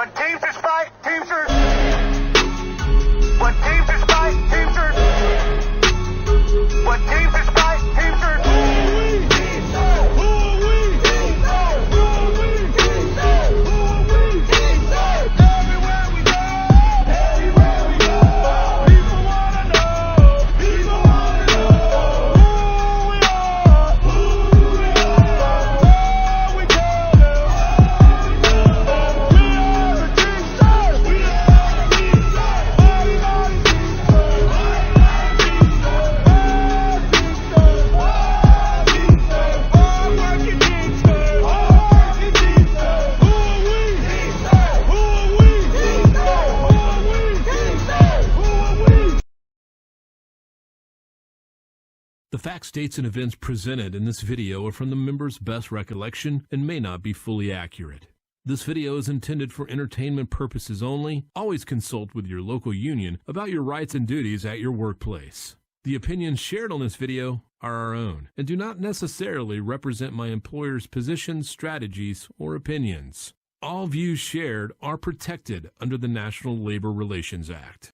When Teamsters fight, Teamsters. When Teamsters fight, Teamsters. When Teamsters fight, Teamsters. The facts, dates, and events presented in this video are from the members' best recollection and may not be fully accurate. This video is intended for entertainment purposes only. Always consult with your local union about your rights and duties at your workplace. The opinions shared on this video are our own and do not necessarily represent my employer's positions, strategies, or opinions. All views shared are protected under the National Labor Relations Act.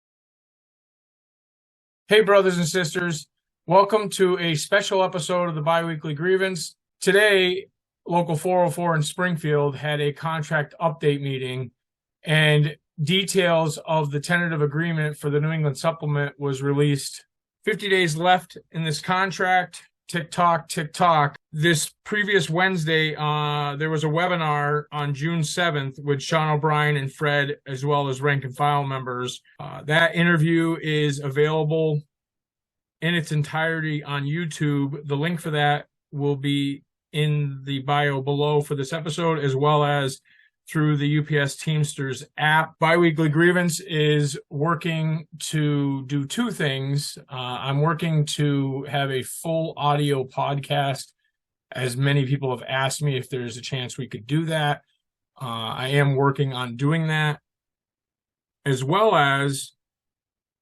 Hey, brothers and sisters. Welcome to a special episode of the Biweekly Grievance. Today, Local 404 in Springfield had a contract update meeting, and details of the tentative agreement for the New England Supplement was released. 50 days left in this contract. Tick tock, tick tock. This previous Wednesday, there was a webinar on June 7th with Sean O'Brien and Fred, as well as rank and file members. That interview is available in its entirety on YouTube. The link for that will be in the bio below for this episode, as well as through the UPS Teamsters app. Biweekly Grievance is working to do two things. I'm working to have a full audio podcast, as many people have asked me if there's a chance we could do that. I am working on doing that, as well as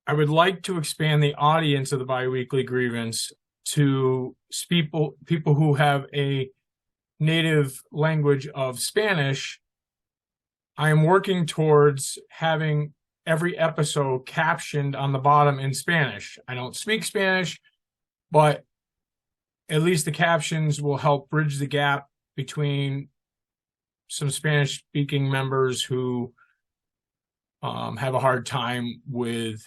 I would like to expand the audience of the Biweekly Grievance to people who have a native language of Spanish. I am working towards having every episode captioned on the bottom in Spanish. I don't speak Spanish, but at least the captions will help bridge the gap between some Spanish-speaking members who have a hard time with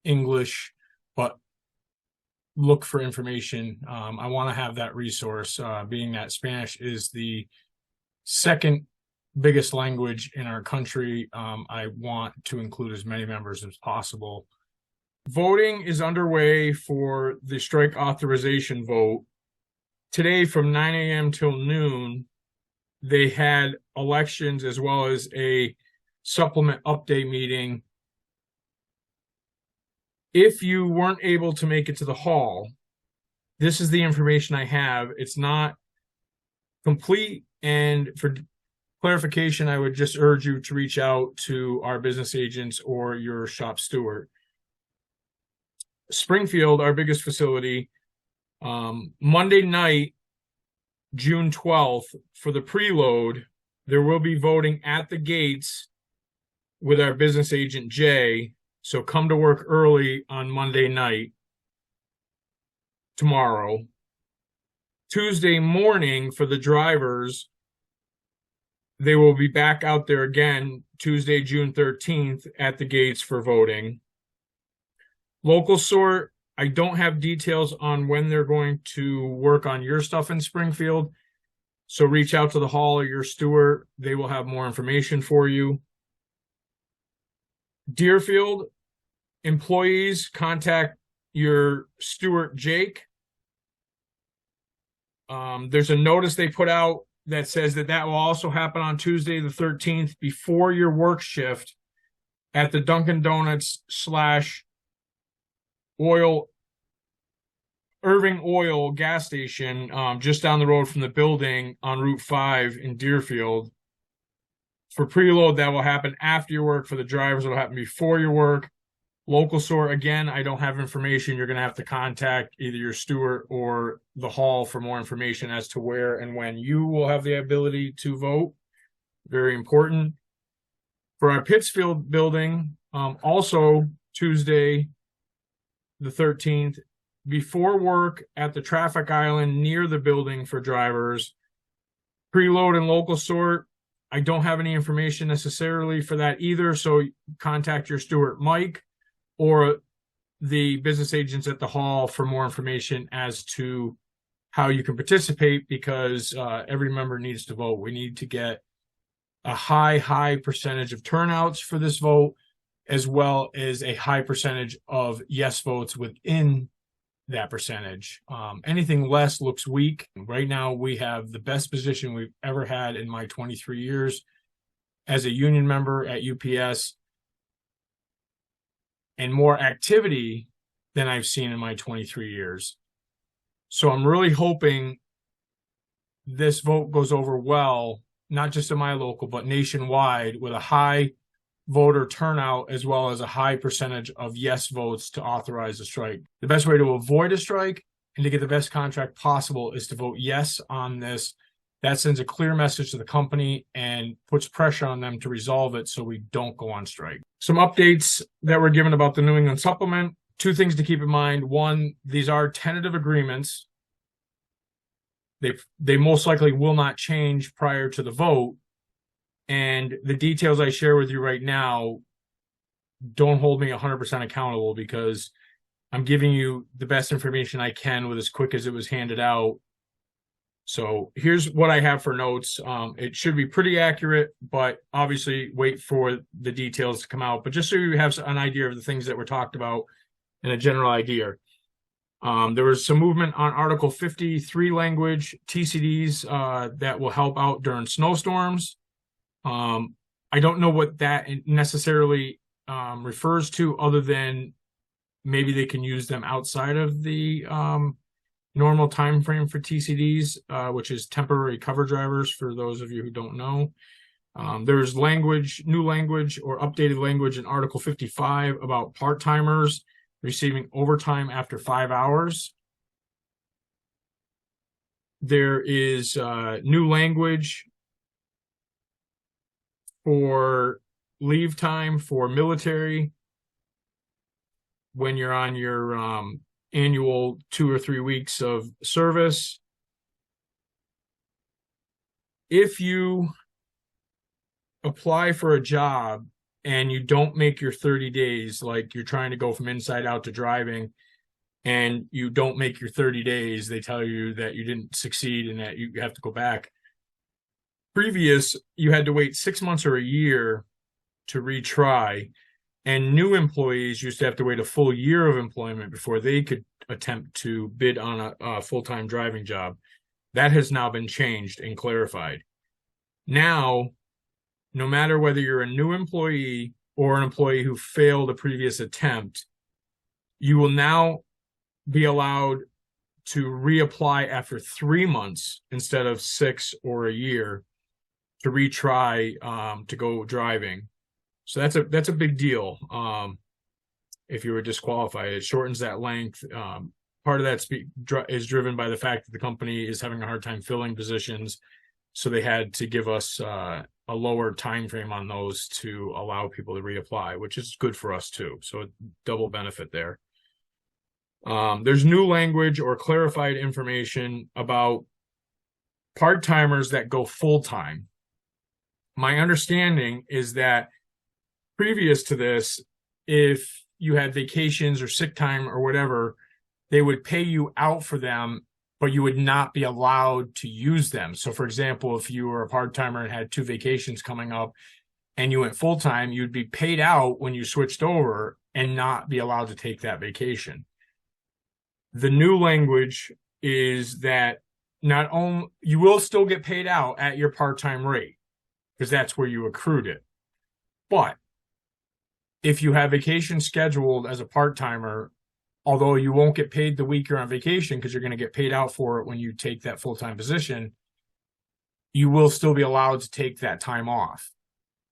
English, but look for information. I want to have that resource, being that Spanish is the second biggest language in our country. I want to include as many members as possible. Voting is underway for the Strike Authorization Vote. Today from 9 a.m. till noon, they had elections as well as a supplement update meeting. If you weren't able to make it to the hall, this is the information I have. It's not complete, and for clarification, I would just urge you to reach out to our business agents or your shop steward. Springfield, our biggest facility, Monday night, June 12th, for the preload, there will be voting at the gates with our business agent, Jay. So come to work early on Monday night, tomorrow. Tuesday morning for the drivers, they will be back out there again Tuesday, June 13th at the gates for voting. Local sort, I don't have details on when they're going to work on your stuff in Springfield. So reach out to the hall or your steward. They will have more information for you. Deerfield, employees, contact your steward, Jake. There's a notice they put out that says that will also happen on Tuesday the 13th before your work shift at the Dunkin' Donuts / Irving Oil gas station, just down the road from the building on Route 5 in Deerfield. For preload, that will happen after your work. For the drivers, it will happen before your work. Local sort, again, I don't have information. You're going to have to contact either your steward or the hall for more information as to where and when you will have the ability to vote. Very important. For our Pittsfield building, also Tuesday, the 13th, before work at the traffic island near the building for drivers, preload and local sort. I don't have any information necessarily for that either, so contact your steward, Mike, or the business agents at the hall for more information as to how you can participate, because every member needs to vote. We need to get a high percentage of turnouts for this vote, as well as a high percentage of yes votes within that percentage. Anything less looks weak. Right now, we have the best position we've ever had in my 23 years as a union member at UPS, and more activity than I've seen in my 23 years. So I'm really hoping this vote goes over well, not just in my local, but nationwide, with a high voter turnout, as well as a high percentage of yes votes to authorize a strike. The best way to avoid a strike and to get the best contract possible is to vote yes on this. That sends a clear message to the company and puts pressure on them to resolve it so we don't go on strike. Some updates that were given about the New England Supplement. Two things to keep in mind. One, these are tentative agreements. They most likely will not change prior to the vote. And the details I share with you right now don't hold me 100% accountable, because I'm giving you the best information I can with as quick as it was handed out. So here's what I have for notes. It should be pretty accurate, but obviously wait for the details to come out. But just so you have an idea of the things that were talked about and a general idea. There was some movement on Article 53 language, TCDs that will help out during snowstorms. I don't know what that necessarily refers to, other than maybe they can use them outside of the normal time frame for TCDs, which is temporary cover drivers, for those of you who don't know. There's new language or updated language in Article 55 about part-timers receiving overtime after 5 hours. There is new language for leave time for military when you're on your annual 2 or 3 weeks of service. If you apply for a job and you don't make your 30 days, like you're trying to go from inside out to driving, and you don't make your 30 days, they tell you that you didn't succeed and that you have to go back. Previous, you had to wait 6 months or a year to retry, and new employees used to have to wait a full year of employment before they could attempt to bid on a full-time driving job. That has now been changed and clarified. Now, no matter whether you're a new employee or an employee who failed a previous attempt, you will now be allowed to reapply after 3 months instead of 6 or a year to retry to go driving. So that's a big deal. If you were disqualified, it shortens that length. Part of that is driven by the fact that the company is having a hard time filling positions, so they had to give us a lower time frame on those to allow people to reapply, which is good for us too. So double benefit there. There's new language or clarified information about part-timers that go full-time. My understanding is that previous to this, if you had vacations or sick time or whatever, they would pay you out for them, but you would not be allowed to use them. So for example, if you were a part-timer and had 2 vacations coming up and you went full-time, you'd be paid out when you switched over and not be allowed to take that vacation. The new language is that not only you will still get paid out at your part-time rate, because that's where you accrued it. But if you have vacation scheduled as a part-timer, although you won't get paid the week you're on vacation because you're going to get paid out for it when you take that full-time position, you will still be allowed to take that time off.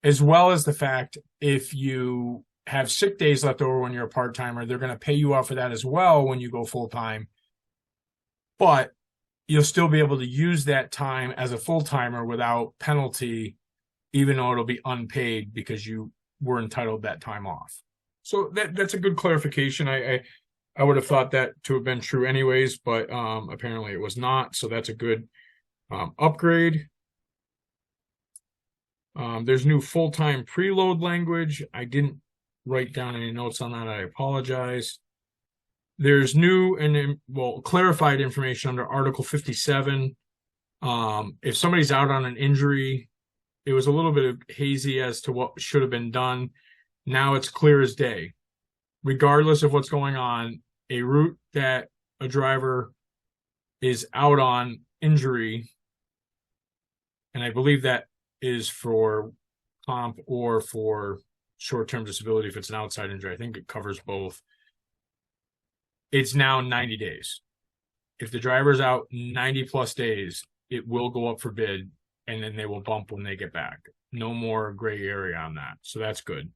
As well as the fact, if you have sick days left over when you're a part-timer, they're going to pay you out for that as well when you go full-time. But you'll still be able to use that time as a full-timer without penalty even though it'll be unpaid because you were entitled that time off. So that's a good clarification. I would have thought that to have been true anyways, but apparently it was not. So that's a good upgrade. There's new full-time preload language. I didn't write down any notes on that. I apologize. There's new and clarified information under Article 57. If somebody's out on an injury, it was a little bit hazy as to what should have been done. Now it's clear as day. Regardless of what's going on, a route that a driver is out on injury, and I believe that is for comp or for short-term disability if it's an outside injury. I think it covers both. It's now 90 days. If the driver's out 90 plus days, it will go up for bid, and then they will bump when they get back. No more gray area on that. So that's good.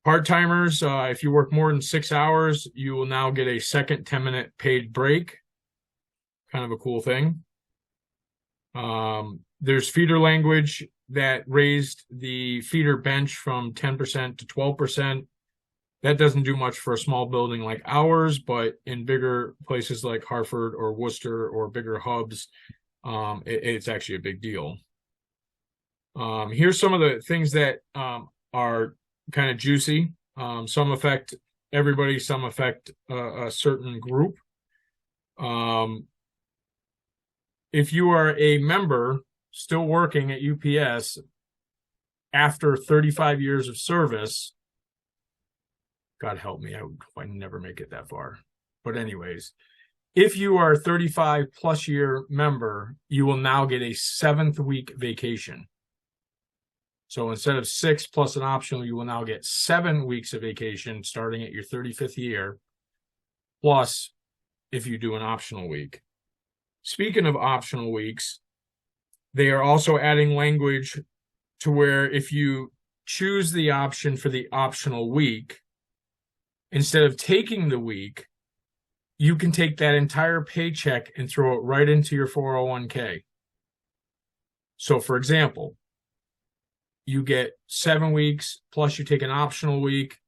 Part-timers, if you work more than 6 hours, you will now get a second 10-minute paid break. Kind of a cool thing. There's feeder language that raised the feeder bench from 10% to 12%. That doesn't do much for a small building like ours, but in bigger places like Hartford or Worcester or bigger hubs, it's actually a big deal. Here's some of the things that are kind of juicy. Some affect everybody, some affect a certain group. If you are a member still working at UPS after 35 years of service, God help me, I never make it that far. But anyways, if you are a 35 plus year member, you will now get a 7th week vacation. So instead of 6 plus an optional, you will now get 7 weeks of vacation starting at your 35th year, plus if you do an optional week. Speaking of optional weeks, they are also adding language to where if you choose the option for the optional week, instead of taking the week, you can take that entire paycheck and throw it right into your 401k. So for example, you get 7 weeks, plus you take an optional week,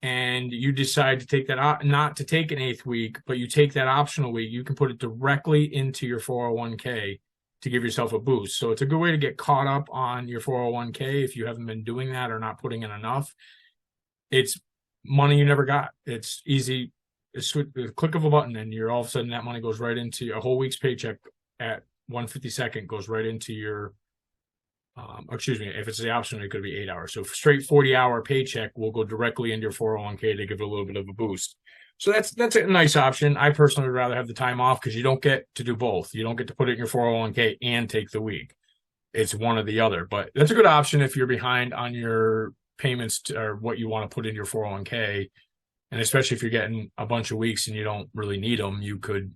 and you decide to take that, not to take an 8th week, but you take that optional week, you can put it directly into your 401k to give yourself a boost. So it's a good way to get caught up on your 401k if you haven't been doing that or not putting in enough. It's money you never got. It's easy. It's a click of a button, and you're all of a sudden that money goes right into a whole week's paycheck at 1/52nd goes right into your if it's the optional, it could be 8 hours. So straight 40-hour paycheck will go directly into your 401k to give it a little bit of a boost. So that's a nice option. I personally would rather have the time off because you don't get to do both. You don't get to put it in your 401k and take the week. It's one or the other. But that's a good option if you're behind on your payments or what you want to put in your 401k. And especially if you're getting a bunch of weeks and you don't really need them, you could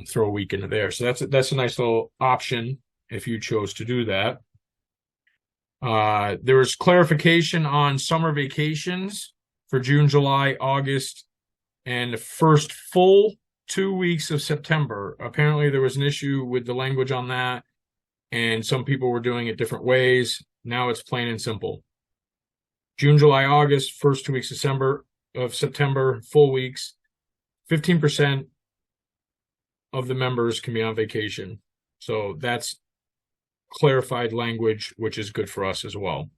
throw a week into there. So that's a nice little option if you chose to do that. There was clarification on summer vacations for June, July, August, and the first full 2 weeks of September. Apparently there was an issue with the language on that, and some people were doing it different ways. Now it's plain and simple. June, July, August, first 2 weeks of September, full weeks, 15% of the members can be on vacation. So that's clarified language, which is good for us as well.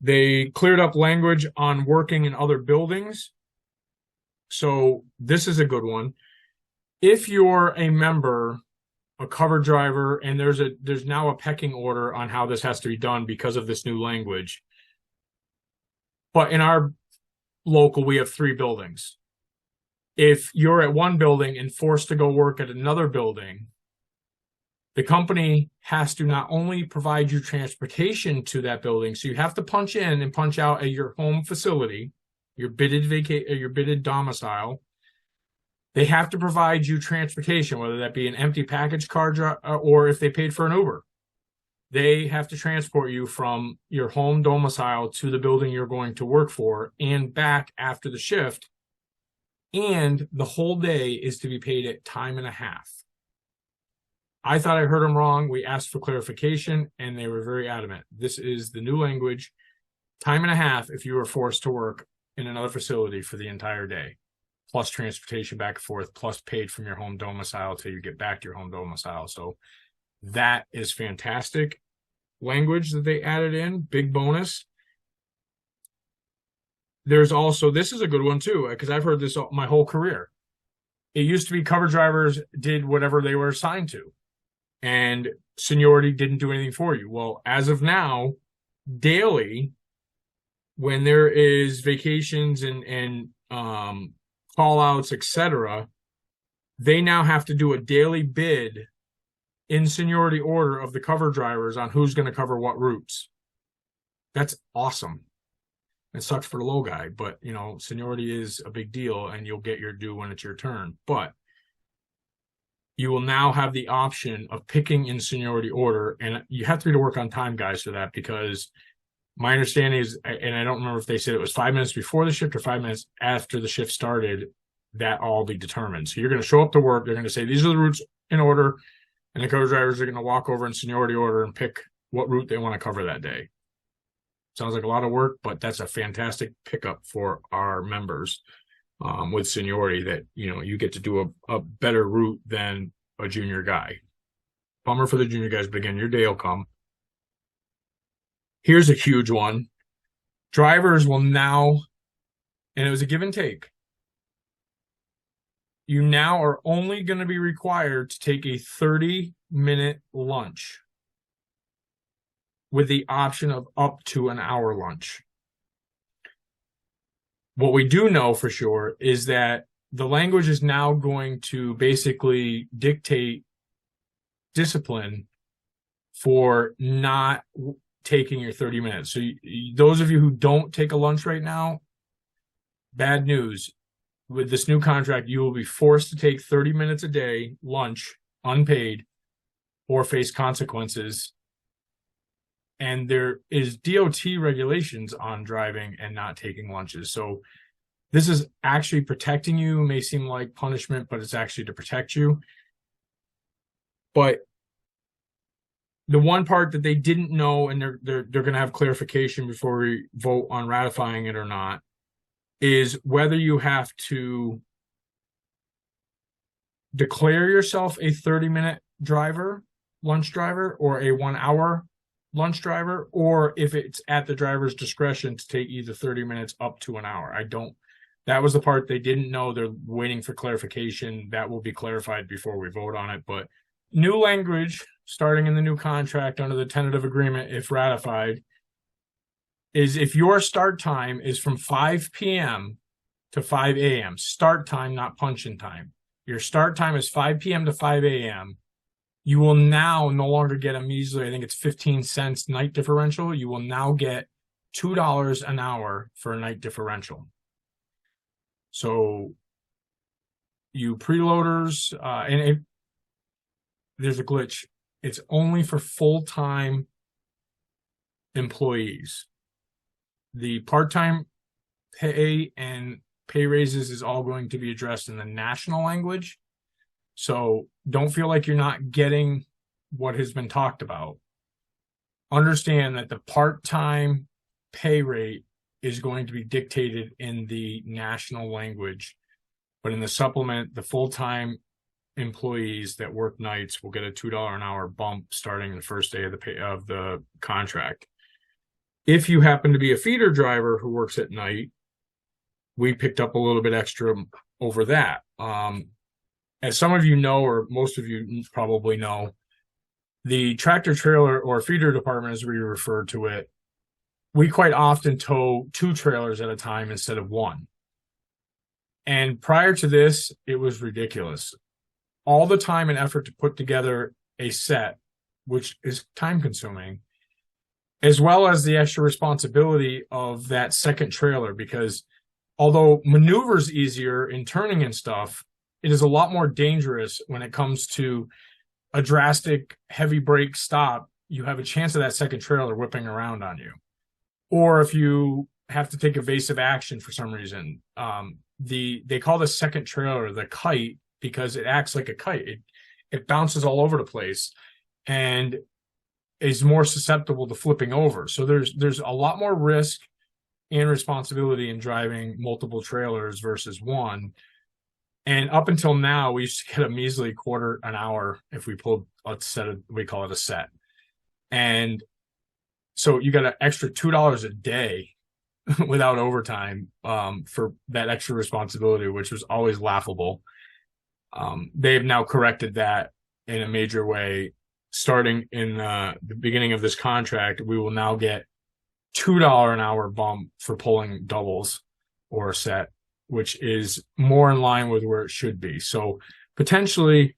They cleared up language on working in other buildings. So this is a good one. If you're a member, a cover driver, and there's now a pecking order on how this has to be done because of this new language. But in our local, we have 3 buildings. If you're at one building and forced to go work at another building, the company has to not only provide you transportation to that building, so you have to punch in and punch out at your home facility, your bidded domicile. They have to provide you transportation, whether that be an empty package car or if they paid for an Uber. They have to transport you from your home domicile to the building you're going to work for and back after the shift. And the whole day is to be paid at time and a half. I thought I heard them wrong. We asked for clarification, and they were very adamant. This is the new language. Time and a half if you were forced to work in another facility for the entire day, plus transportation back and forth, plus paid from your home domicile till you get back to your home domicile. So that is fantastic language that they added in. Big bonus. There's also, this is a good one too, because I've heard this my whole career. It used to be cover drivers did whatever they were assigned to, and seniority didn't do anything for you. Well, as of now, daily, when there is vacations and call outs, etc., they now have to do a daily bid in seniority order of the cover drivers on who's going to cover what routes. That's awesome. It sucks for the low guy, but seniority is a big deal, and you'll get your due when it's your turn. But you will now have the option of picking in seniority order, and you have to be to work on time, guys, for that, because my understanding is, and I don't remember if they said it was 5 minutes before the shift or 5 minutes after the shift started, that all be determined. So you're going to show up to work, they're going to say, these are the routes in order, and the cover drivers are going to walk over in seniority order and pick what route they want to cover that day. Sounds like a lot of work, but that's a fantastic pickup for our members with seniority, that, you get to do a better route than a junior guy. Bummer for the junior guys, but again, your day will come. Here's a huge one. Drivers will now, and it was a give and take, you now are only going to be required to take a 30-minute lunch with the option of up to an hour lunch. What we do know for sure is that the language is now going to basically dictate discipline for not taking your 30 minutes. So those of you who don't take a lunch right now, bad news. With this new contract, you will be forced to take 30 minutes a day lunch, unpaid, or face consequences. And there is DOT regulations on driving and not taking lunches. So this is actually protecting you. It may seem like punishment, but it's actually to protect you. But the one part that they didn't know, and they're going to have clarification before we vote on ratifying it or not, is whether you have to declare yourself a 30-minute driver, lunch driver, or a 1 hour lunch driver, or if it's at the driver's discretion to take either 30 minutes up to an hour. That was the part they didn't know. They're waiting for clarification. That will be clarified before we vote on it. But new language starting in the new contract under the tentative agreement, if ratified, is if your start time is from 5 p.m. to 5 a.m., start time, not punch-in time. Your start time is 5 p.m. to 5 a.m., you will now no longer get a measly, I think it's 15 cents night differential. You will now get $2 an hour for a night differential. So you preloaders, there's a glitch. It's only for full-time employees. The part-time pay and pay raises is all going to be addressed in the national language. So don't feel like you're not getting what has been talked about. Understand that the part-time pay rate is going to be dictated in the national language, but in the supplement, the full-time employees that work nights will get a $2 an hour bump starting the first day of the contract. If you happen to be a feeder driver who works at night, we picked up a little bit extra over that. As some of you know, or most of you probably know, the tractor trailer or feeder department, as we refer to it, we quite often tow 2 trailers at a time instead of 1. And prior to this, it was ridiculous. All the time and effort to put together a set, which is time consuming, as well as the extra responsibility of that second trailer, because although maneuvers easier in turning and stuff, it is a lot more dangerous when it comes to a drastic heavy brake stop. You have a chance of that second trailer whipping around on you. Or if you have to take evasive action for some reason, they call the second trailer the kite because it acts like a kite. it bounces all over the place and is more susceptible to flipping over. So there's a lot more risk and responsibility in driving multiple trailers versus one. And up until now, we used to get a measly quarter an hour if we pulled a set of, we call it a set. And so you got an extra $2 a day without overtime for that extra responsibility, which was always laughable. They've now corrected that in a major way. Starting in the beginning of this contract, we will now get $2 an hour bump for pulling doubles or a set, which is more in line with where it should be. So potentially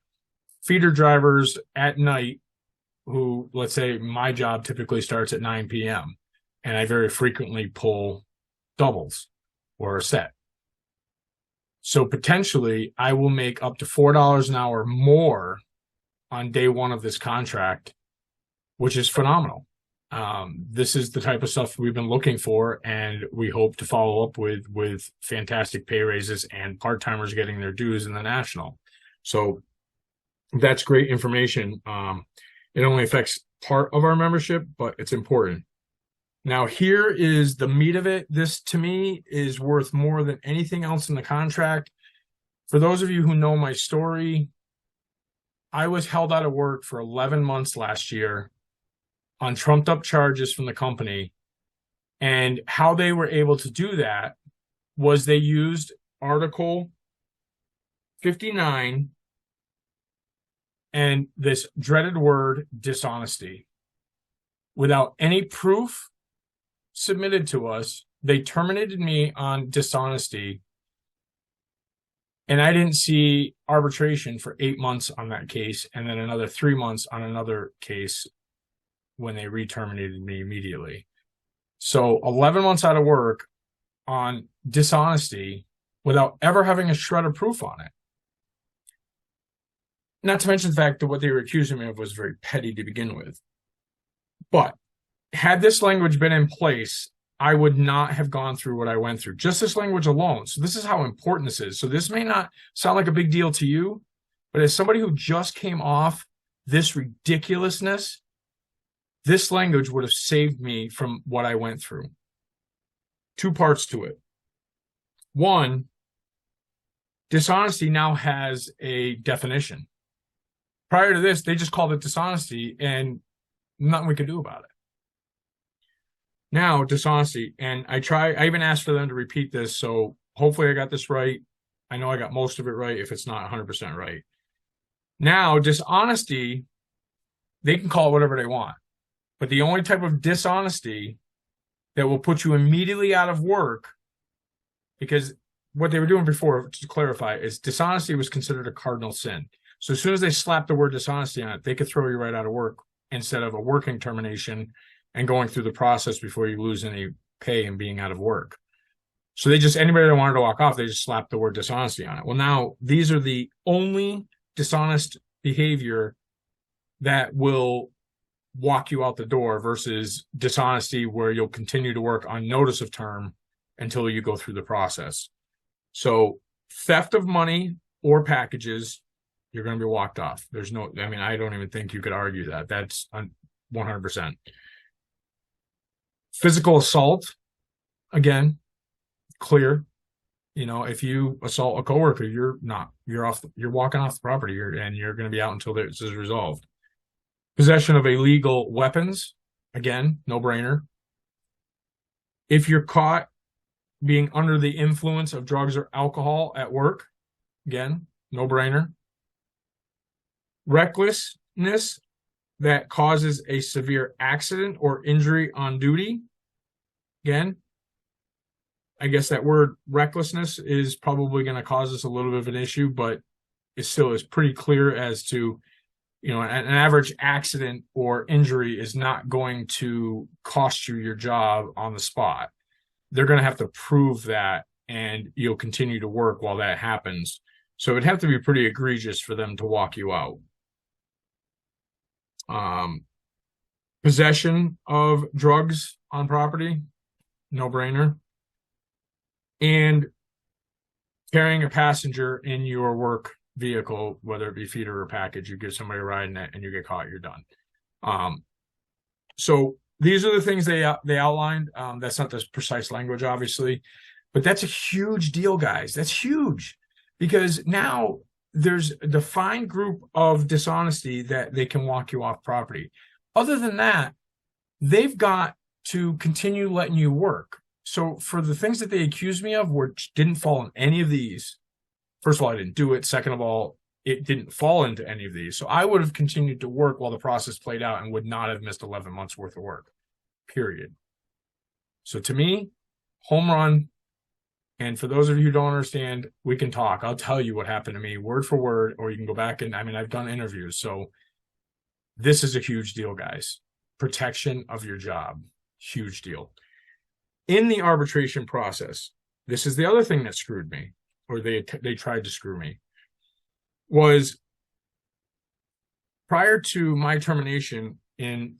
feeder drivers at night who, let's say my job typically starts at 9 p.m. and I very frequently pull doubles or a set. So potentially I will make up to $4 an hour more on day one of this contract, which is phenomenal. This is the type of stuff we've been looking for, and we hope to follow up with fantastic pay raises and part-timers getting their dues in the national. So that's great information. It only affects part of our membership, but it's important. Now, here is the meat of it. This, to me, is worth more than anything else in the contract. For those of you who know my story, I was held out of work for 11 months last year on trumped up charges from the company. And how they were able to do that was they used Article 59 and this dreaded word, dishonesty. Without any proof submitted to us, they terminated me on dishonesty. And I didn't see arbitration for 8 months on that case, and then another 3 months on another case when they re-terminated me immediately. So 11 months out of work on dishonesty without ever having a shred of proof on it. Not to mention the fact that what they were accusing me of was very petty to begin with. But had this language been in place, I would not have gone through what I went through. Just this language alone. So this is how important this is. So this may not sound like a big deal to you, but as somebody who just came off this ridiculousness, this language would have saved me from what I went through. Two parts to it. One, dishonesty now has a definition. Prior to this, they just called it dishonesty and nothing we could do about it. Now, dishonesty, and I even asked for them to repeat this, so hopefully I got this right. I know I got most of it right if it's not 100% right. Now, dishonesty, they can call it whatever they want. But the only type of dishonesty that will put you immediately out of work, because what they were doing before, to clarify, is dishonesty was considered a cardinal sin. So as soon as they slapped the word dishonesty on it, they could throw you right out of work instead of a working termination and going through the process before you lose any pay and being out of work. So they just, anybody that wanted to walk off, they just slapped the word dishonesty on it. Well, now these are the only dishonest behavior that will walk you out the door versus dishonesty where you'll continue to work on notice of term until you go through the process. So theft of money or packages, you're going to be walked off. There's no, I mean, I don't even think you could argue that. That's 100%. Physical assault, again, clear. You know, if you assault a coworker, you're walking off the property and you're going to be out until this is resolved. Possession of illegal weapons, again, no brainer. If you're caught being under the influence of drugs or alcohol at work, again, no brainer. Recklessness that causes a severe accident or injury on duty. Again, I guess that word recklessness is probably going to cause us a little bit of an issue, but it still is pretty clear as to, you know, an average accident or injury is not going to cost you your job on the spot. They're going to have to prove that, and you'll continue to work while that happens. So it'd have to be pretty egregious for them to walk you out. Possession of drugs on property, no brainer. And carrying a passenger in your work vehicle, whether it be feeder or package, you give somebody a ride in it and you get caught, you're done. So these are the things they outlined. That's not the precise language, obviously, but that's a huge deal, guys. That's huge, because now there's a defined group of dishonesty that they can walk you off property. Other than that, they've got to continue letting you work. So for the things that they accused me of, which didn't fall in any of these, first of all, I didn't do it. Second of all, it didn't fall into any of these. So I would have continued to work while the process played out and would not have missed 11 months worth of work, period. So to me, home run. And for those of you who don't understand, we can talk. I'll tell you what happened to me word for word, or you can go back and, I mean, I've done interviews. So this is a huge deal, guys. Protection of your job, huge deal. In the arbitration process, this is the other thing that screwed me, or they tried to screw me, was prior to my termination in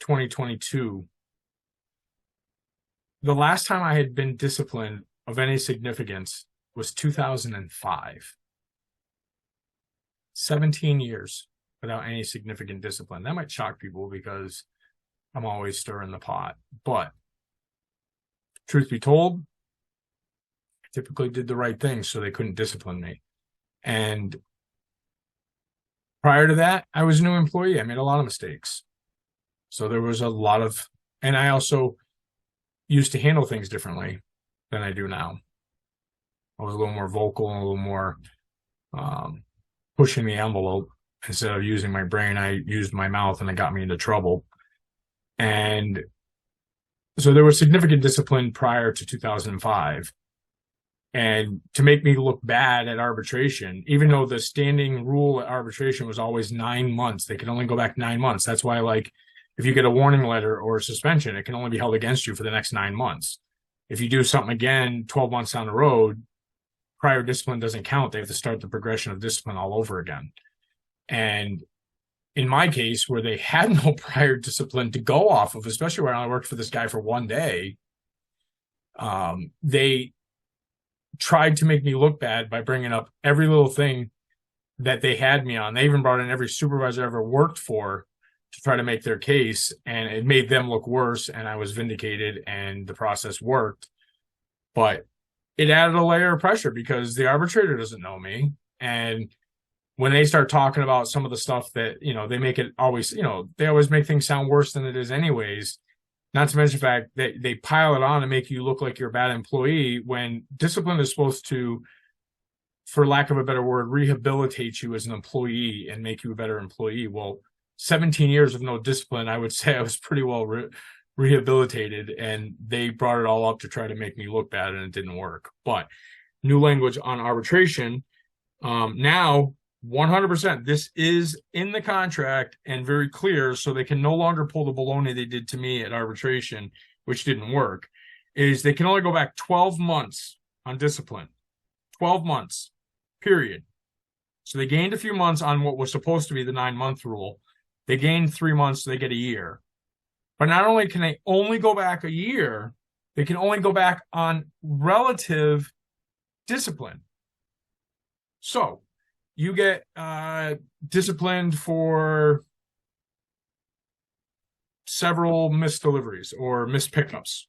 2022, the last time I had been disciplined of any significance was 2005. 17 years without any significant discipline. That might shock people because I'm always stirring the pot. But truth be told, I typically did the right thing so they couldn't discipline me. And prior to that, I was a new employee. I made a lot of mistakes. So there was a lot of, and I also used to handle things differently than I do now. I was a little more vocal and a little more pushing the envelope. Instead of using my brain, I used my mouth, and it got me into trouble. And so there was significant discipline prior to 2005. And to make me look bad at arbitration, even though the standing rule at arbitration was always 9 months, they could only go back 9 months. That's why, like, if you get a warning letter or a suspension, it can only be held against you for the next 9 months. If you do something again 12 months down the road, prior discipline doesn't count. They have to start the progression of discipline all over again. And in my case, where they had no prior discipline to go off of, especially when I worked for this guy for one day, they tried to make me look bad by bringing up every little thing that they had me on. They even brought in every supervisor I ever worked for to try to make their case, and it made them look worse, and I was vindicated, and the process worked. But it added a layer of pressure because the arbitrator doesn't know me. And when they start talking about some of the stuff that, you know, they make it always, you know, they always make things sound worse than it is anyways. Not to mention the fact that they pile it on and make you look like you're a bad employee, when discipline is supposed to, for lack of a better word, rehabilitate you as an employee and make you a better employee. Well, 17 years of no discipline, I would say I was pretty well rehabilitated, and they brought it all up to try to make me look bad, and it didn't work. But new language on arbitration. Now, 100%, this is in the contract and very clear, so they can no longer pull the baloney they did to me at arbitration, which didn't work, is they can only go back 12 months on discipline. 12 months, period. So they gained a few months on what was supposed to be the 9-month rule. They gained 3 months, so they get a year. But not only can they only go back a year, they can only go back on relative discipline. So you get disciplined for several missed deliveries or missed pickups.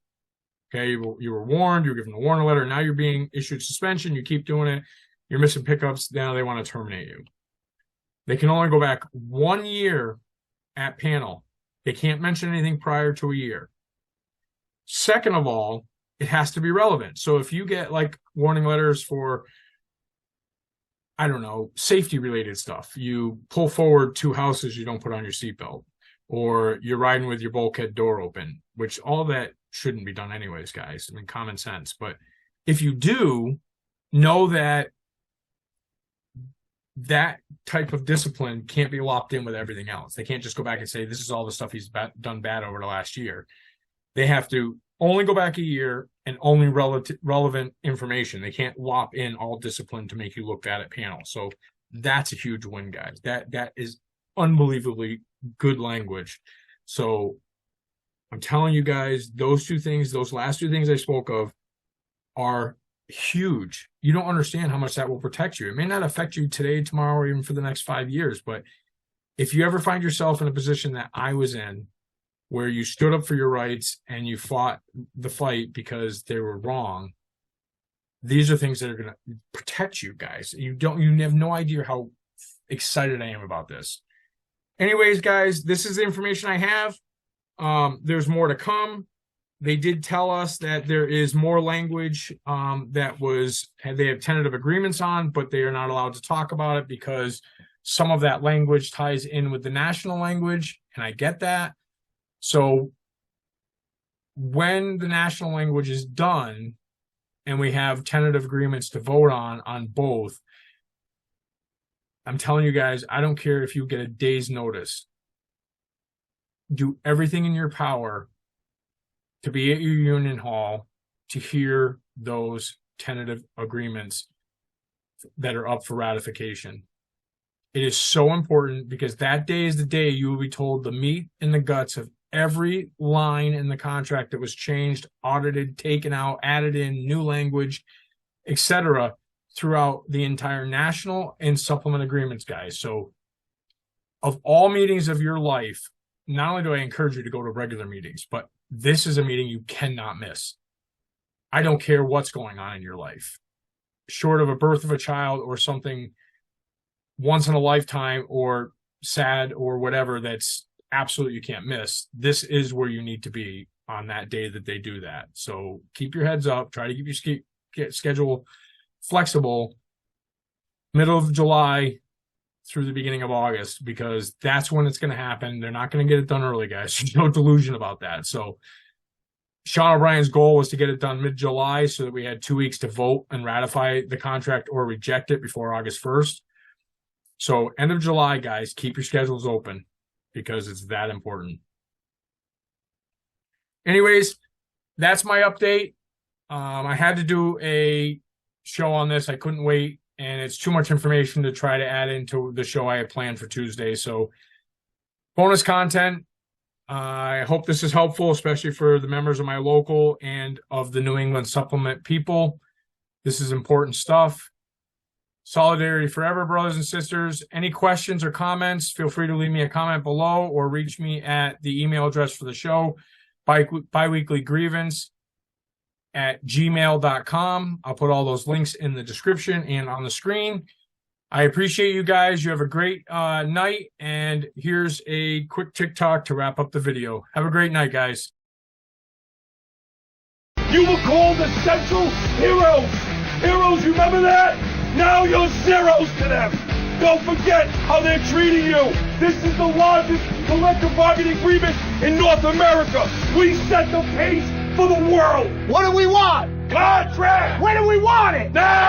Okay, you were warned, you were given a warning letter, now you're being issued suspension, you keep doing it, you're missing pickups, now they want to terminate you. They can only go back 1 year at panel. They can't mention anything prior to a year. Second of all, it has to be relevant. So if you get like warning letters for, I don't know, safety related stuff, you pull forward 2 houses, you don't put on your seatbelt, or you're riding with your bulkhead door open, which all that shouldn't be done anyways, guys. I mean, common sense. But if you do, know that that type of discipline can't be lopped in with everything else. They can't just go back and say, this is all the stuff he's done bad over the last year. They have to only go back a year and only relevant information. They can't lop in all discipline to make you look bad at panel. So that's a huge win, guys. That is unbelievably good language. So I'm telling you guys, those 2 things, those last 2 things I spoke of, are huge. You don't understand how much that will protect you. It may not affect you today, tomorrow, or even for the next 5 years, but if you ever find yourself in a position that I was in, where you stood up for your rights and you fought the fight because they were wrong, these are things that are going to protect you guys. You have no idea how excited I am about this. Anyways, guys, this is the information I have. There's more to come. They did tell us that there is more language they have tentative agreements on, but they are not allowed to talk about it because some of that language ties in with the national language, and I get that. So when the national language is done and we have tentative agreements to vote on both, I'm telling you guys, I don't care if you get a day's notice. Do everything in your power to be at your union hall to hear those tentative agreements that are up for ratification. It is so important because that day is the day you will be told the meat and the guts of every line in the contract that was changed, audited, taken out, added in, new language, etc., throughout the entire national and supplement agreements, guys. So of all meetings of your life, not only do I encourage you to go to regular meetings, but this is a meeting you cannot miss. I don't care what's going on in your life. Short of a birth of a child or something once in a lifetime or sad or whatever that's absolutely you can't miss, this is where you need to be on that day that they do that. So keep your heads up. Try to keep your schedule flexible, middle of July through the beginning of August, because that's when it's going to happen. They're not going to get it done early, guys. There's no delusion about that. So Sean O'Brien's goal was to get it done mid-July so that we had 2 weeks to vote and ratify the contract or reject it before August 1st. So end of July, guys, keep your schedules open because it's that important. Anyways, that's my update. I had to do a show on this. I couldn't wait, and it's too much information to try to add into the show I had planned for Tuesday. So bonus content. I hope this is helpful, especially for the members of my local and of the New England Supplement people. This is important stuff. Solidarity forever, brothers and sisters. Any questions or comments, feel free to leave me a comment below or reach me at the email address for the show, biweeklygrievance@gmail.com. I'll put all those links in the description and on the screen. I appreciate you guys. You have a great night. And here's a quick TikTok to wrap up the video. Have a great night, guys. You were called essential heroes. Heroes, you remember that? Now you're zeros to them. Don't forget how they're treating you. This is the largest collective bargaining agreement in North America. We set the pace for the world. What do we want? Contract. When do we want it? Now.